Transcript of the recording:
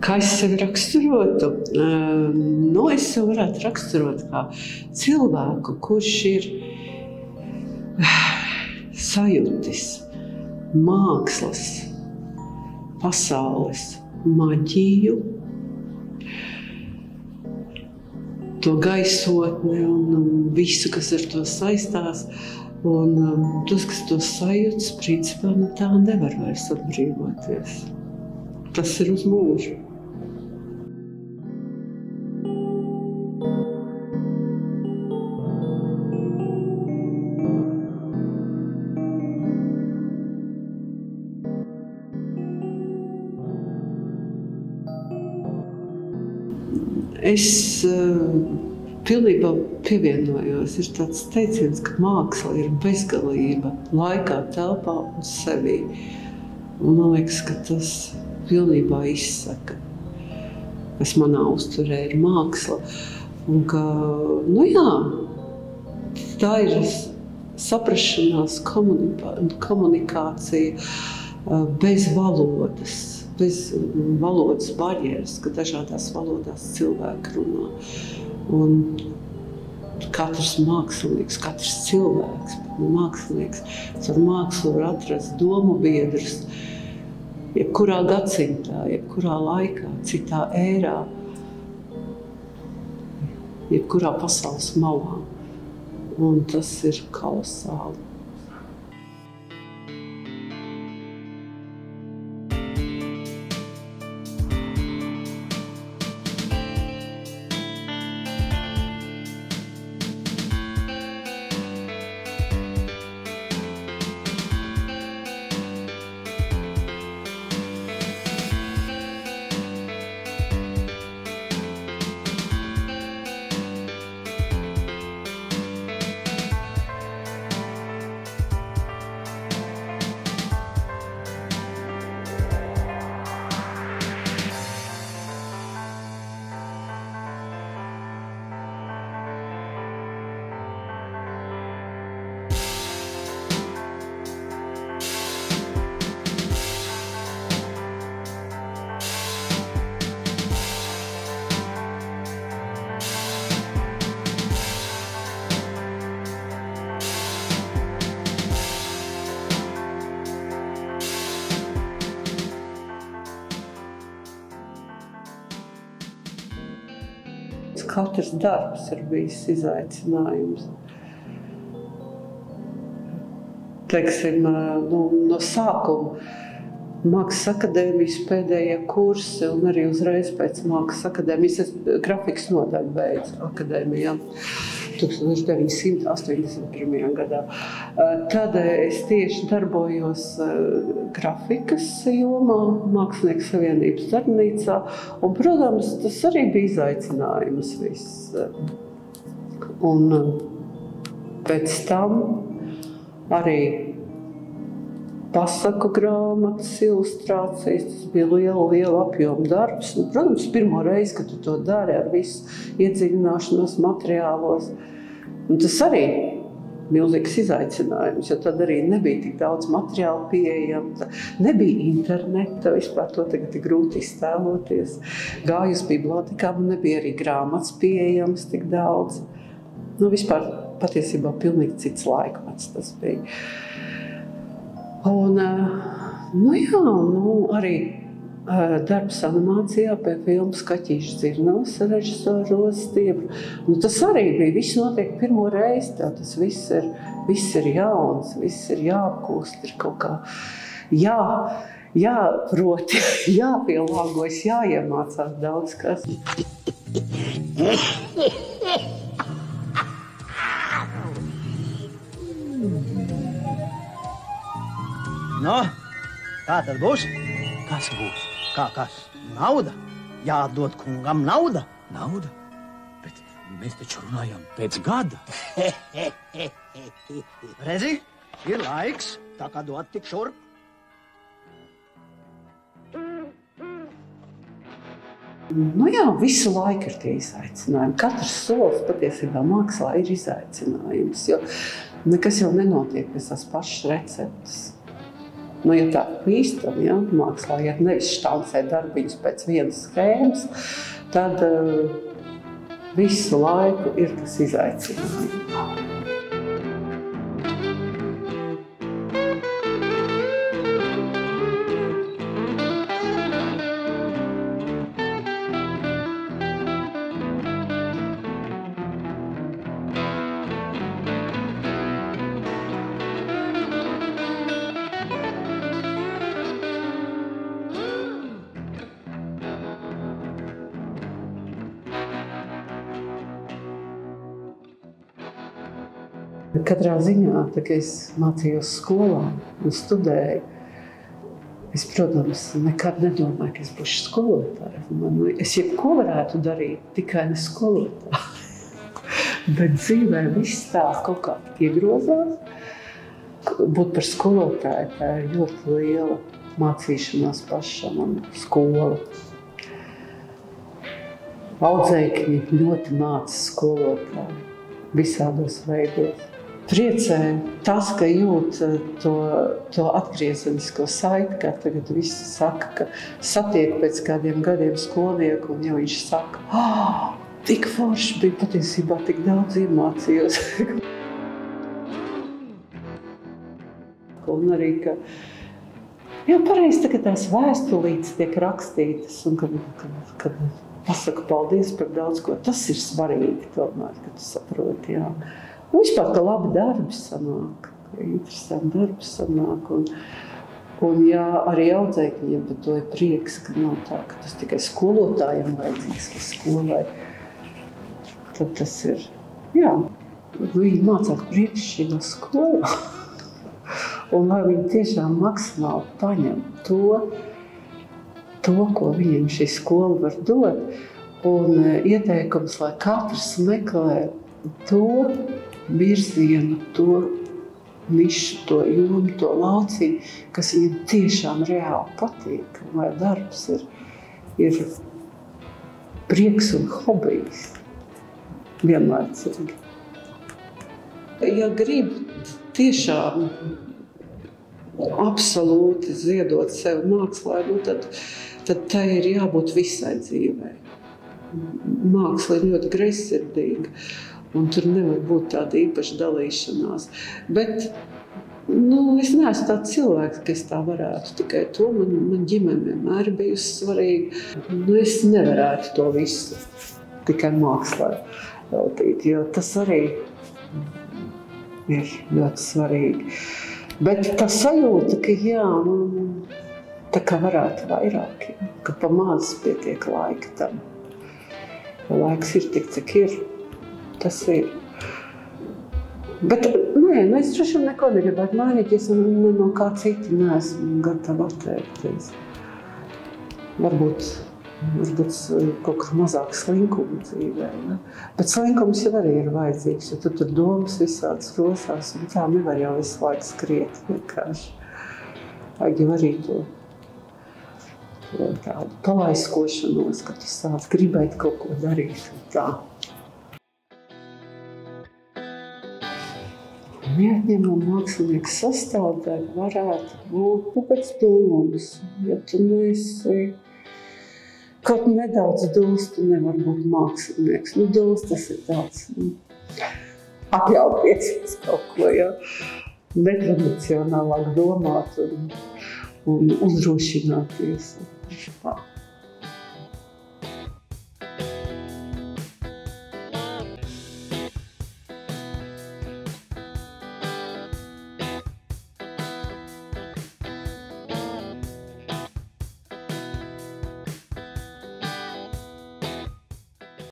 Kā es sevi raksturotu? Es sevi varētu raksturot kā cilvēku, kurš ir sajūtis mākslas, pasaules maģiju, to gaisotni un visu, kas ar to saistās. Un tas, kas to sajūtas, principā no tā nevar vairs atbrīvoties. Tas ir uz mūžu. Es pilnībā pievienojos. Ir tāds teiciens, ka māksla ir bezgalība laikā, telpā un sevī. Un man liekas, ka tas pilnībā izsaka, kas manā uztverē ir māksla. Un ka, tā ir saprašanās, komunikācija bez valodas. Bez valodas barjeras, ka dažādās valodās cilvēki runā. Un katrs mākslinieks, katrs cilvēks, mākslinieks, ar mākslu var atrast domu biedrus, jebkurā gadsimtā, jebkurā laikā, citā ērā, jebkurā pasaules malā. Un tas ir kolosāli. Katrs darbs ir bijis izaicinājums. Teiksim, no sākuma Mākslas akadēmijas pēdējie kursi un arī uzreiz pēc Mākslas akadēmijas es grafikas nodaļu beidzu akadēmijā 1981. gadā. Tad es tieši darbojos grafikas jomā, Mākslinieku savienības darbnīcā, un, protams, tas arī bija izaicinājums viss. Un pēc tam arī pasaku grāmatas, ilustrācijas, tas bija liela apjoma darbs. Un, protams, pirmo reizi, kad tu to dari ar visu iedziļināšanos materiālos. Un tas arī milzīgs izaicinājums, jo tad arī nebija tik daudz materiālu pieejama, nebija interneta, vispār to tagad ir grūti iztēloties. Gāju uz bibliotekām un nebija arī grāmatas pieejamas tik daudz. Vispār patiesībā pilnīgi cits laikmets tas bija. Un, arī darbs animācijā pie filmas Kaķīša dzirnavas ar režisoru Stiebu. Tas arī bija, viss notiek pirmo reizi, tas viss ir jauns, viss ir jāapkūst, ir kaut kā jāprot, jāpielāgojas, jāiemācās daudz kas. Kā tad būs? Kas būs? Kas? Nauda? Jādod kungam nauda? Nauda? Bet mēs taču runājam pēc gada. Redzi, ir laiks, tā kā dot tik šurp. Visu laiku ir tie izaicinājumi. Katrs solis patiesībā mākslā ir izaicinājums, jo nekas jau nenotiek pēc tās pašas receptes. Nu, ja tā pīstam, ja, mākslā, ja nevis štancē darbiņus pēc vienas schēmas, tad visu laiku ir tas izaicinājums. Katrā ziņā, tā kā es mācījos skolā un studēju, es, protams, nekad nedomāju, ka es būšu skolotāja. Es jebko varētu darīt, tikai ne skolotāja. Bet dzīvē viss tā kaut kā iegrozās. Būt par skolotāju, tā ir ļoti liela mācīšanās pašam un skola. Audzēkņi ļoti māca skolotāju visādos veidos. Priecē tas, ka jūt to atgriezenisko saiti, kā tagad visi saka, ka satiek pēc kādiem gadiem skolnieku, un jau viņš saka, tik forši bija, patiesībā tik daudz iemācījos. Un arī, ka pareizi tagad tās vēstulītes tiek rakstītas, un kad pasaku paldies par daudz ko, tas ir svarīgi tomēr, kad tu saproti, jā. Un vispār, ka labi darbi sanāk, ka interesanti darbi sanāk, un jā, arī audzēkņiem par to ir prieks, ka nav tā, ka tas tikai skolotājiem vajadzīgs, ka skolai, tad tas ir, jā, viņi mācās brīnišķīgā skolā. Un lai viņi tiešām maksimāli paņem to, ko viņiem šī skola var dot, un ieteikums, lai katrs meklē to virzienu, to nišu, to jomu, to lauciņu, kas viņam tiešām reāli patīk, lai darbs ir prieks un hobijs vienlaicīgi. Ja grib tiešām absolūti ziedot sev mākslā, tad tai ir jābūt visai dzīvē. Māksla ir ļoti greizsirdīga, un tur nevar būt tāda īpaša dalīšanās. Bet es neesmu tāds cilvēks, ka es tā varētu. Tikai to man ģimene vienmēr ir bijusi svarīga. Es nevarētu to visu tikai mākslā veltīt, jo tas arī ir ļoti svarīgi. Bet tā sajūta, ka tā kā varētu vairāk, ka pa maz pietiek laika tam. Laiks ir tik, cik ir. Tas ir. Bet es droši vien neko negribētu mainīties, un no kā citi neesmu gatava atteikties. Varbūt kaut kur mazāk slinkumu dzīvē. Ne? Bet slinkums jau arī ir vajadzīgs, jo tur domas visādas rosās, un tā nevar jau visu laiku skriet vienkārši. Vajag jau arī to tādu palaiskošanos, ka tu sāc gribēt kaut ko darīt un tā. Neatņemama mākslinieka sastāvdaļa varētu būt pēc dūmus. Ja tu neesi kaut nedaudz dūls, tu nevar būt mākslinieks. Dūls tas ir tāds atļauties kaut ko, netradicionālāk domāt un uzdrošināties.